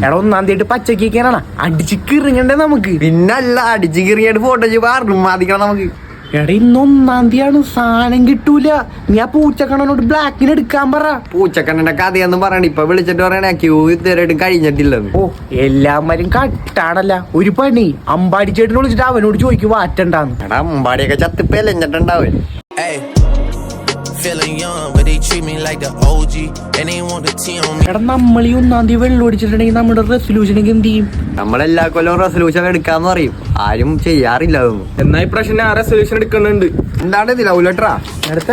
എടാ ഒന്നാം തീയതി പച്ചക്കാണ് അടിച്ച് കിറിങ്ങണ്ടേ നമുക്ക്. പിന്നല്ല അടിച്ച് കിറിയായിട്ട് ഫോട്ടോ മാതിക്കണം നമുക്ക്. എടാ ഇന്ന് ഒന്നാം തീയതിയാണ്, സാധനം കിട്ടൂല. നീ ആ പൂച്ചക്കണ്ണനോട് ബ്ലാക്കിന് എടുക്കാൻ പറ. പൂച്ചക്കണ്ണന്റെ കഥയൊന്നും പറയണ്ട, ഇപ്പൊ വിളിച്ചിട്ട് പറയണേ ക്യൂ ഇതുവരെയായിട്ടും കഴിഞ്ഞിട്ടില്ലെന്ന്. ഓ എല്ലാവരും കട്ടാണല്ല. ഒരു പണി അമ്പാടി ചേട്ടനെ വിളിച്ചിട്ട് അവനോട് ചോദിക്കും വാറ്റണ്ടാന്ന്. എടാ അമ്പാടിയൊക്കെ ചത്തിപ്പോ എല്ലെഞ്ഞിട്ടുണ്ടാവേ. എടാ നമ്മൾ ഈ ഒന്നാം തീയതി വെള്ളം ഓടിച്ചിട്ടുണ്ടെങ്കിൽ നമ്മുടെ റെസൊല്യൂഷൻ എന്ത് ചെയ്യും? നമ്മളെല്ലാ കൊല്ലവും റെസൊല്യൂഷൻ എടുക്കാന്ന് പറയും, ആരും ചെയ്യാറില്ല അതൊന്നും. എന്നാ ഈ പ്രാവശ്യം ഞാൻ റെസൊല്യൂഷൻ എടുക്കുന്നുണ്ട്. എന്താണ് ലൗലട്ടാ അടുത്ത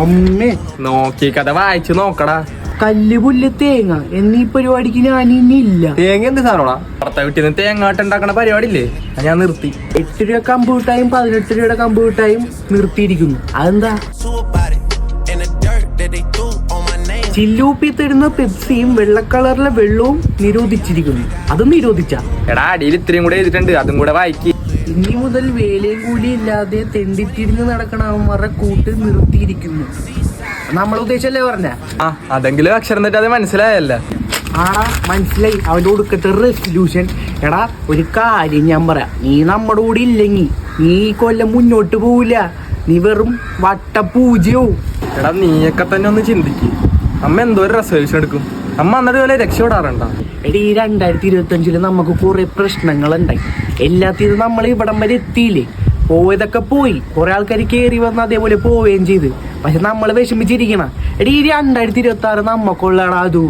അമ്മേ നോക്കി കഥ വായിച്ചു നോക്കടാ. കല്ല് പുല്ല് തേങ്ങ എന്നീ പരിപാടിക്ക് ഞാൻ ഇനിയില്ല. തേങ്ങ എന്ത് സാധനമാ? പുറത്തെ വീട്ടിൽ നിന്ന് തേങ്ങാട്ട് ഉണ്ടാക്കണ പരിപാടിയില്ലേ, ഞാൻ നിർത്തി. 8 രൂപ കമ്പ്യൂട്ടായും 18 രൂപയുടെ കമ്പ്യൂട്ടായും നിർത്തിയിരിക്കുന്നു. അതെന്താ? ചില്ലൂപ്പി തരുന്ന പെപ്സിയും വെള്ള കളറിലെ വെള്ളവും നിരോധിച്ചിരിക്കുന്നു. അതും നിരോധിച്ച. എടാ അടിയിൽ ഇത്രയും കൂടെ എഴുതിട്ടുണ്ട്, അതും കൂടെ വായിക്കി. ഇനി മുതൽ വേലയും കൂലി ഇല്ലാതെ തെണ്ടിത്തിരിഞ്ഞ് നടക്കണവന്മാരുടെ കൂട്ട് നിർത്തിയിരിക്കുന്നു. നമ്മളെ ഉദ്ദേശല്ലേ പറഞ്ഞ? ആ അതെങ്കിലും അക്ഷരം തെറ്റ് അത് മനസ്സിലായല്ല. ആടാ മനസ്സിലായി. അവന്റെ ഒടുക്കത്തെ റെസൊല്യൂഷൻ. എടാ ഒരു കാര്യം ഞാൻ പറയാം, നീ നമ്മുടെ കൂടെ ഇല്ലെങ്കിൽ നീ ഈ കൊല്ലം മുന്നോട്ട് പോവില്ല. നീ വെറും വട്ടപൂജയാവും. എടാ നീയൊക്കെ തന്നെ ഒന്ന് ചിന്തിക്ക്, അമ്മ എന്തോ ഒരു റെസൊല്യൂഷൻ എടുക്കും, അമ്മ അന്നൊരു പോലെ രക്ഷപ്പെടാറുണ്ടോ? എടി ഈ 2025 നമുക്ക് കുറെ പ്രശ്നങ്ങളുണ്ടായി. എല്ലാത്തിനും നമ്മൾ ഇവിടം വരെ എത്തിയില്ലേ. പോയതൊക്കെ പോയി, കുറെ ആൾക്കാർ കയറി വന്ന് അതേപോലെ പോവുകയും ചെയ്ത്. പക്ഷെ നമ്മൾ വിഷമിച്ചിരിക്കണ. എടി ഈ 2026 നമ്മക്കുള്ളടാ. അത്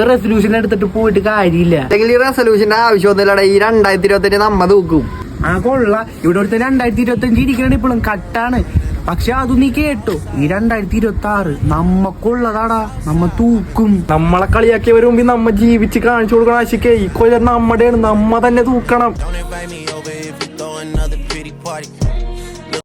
റെസൊല്യൂഷൻ എടുത്തിട്ട് പോയിട്ട് കാര്യമില്ല. ഈ റെസൊല്യൂഷന്റെ ആവശ്യമൊന്നുമില്ലടാ, ഈ 2025 നമ്മ തൂക്കും. ആ കൊള്ള ഇവിടെ ഒരുത്ത 2025 ഇരിക്കണ ഇപ്പോഴും കട്ടാണ്. പക്ഷെ അത് നീ കേട്ടോ, ഈ 2026 നമ്മക്കുള്ളതാടാ, നമ്മ തൂക്കും. നമ്മളെ കളിയാക്കിയവര് മുമ്പ് നമ്മ ജീവിച്ച് കാണിച്ചു കൊടുക്കണം. ആശിക്കേ ഈ കൊല്ലം നമ്മുടെയാണ്, നമ്മ തന്നെ തൂക്കണം.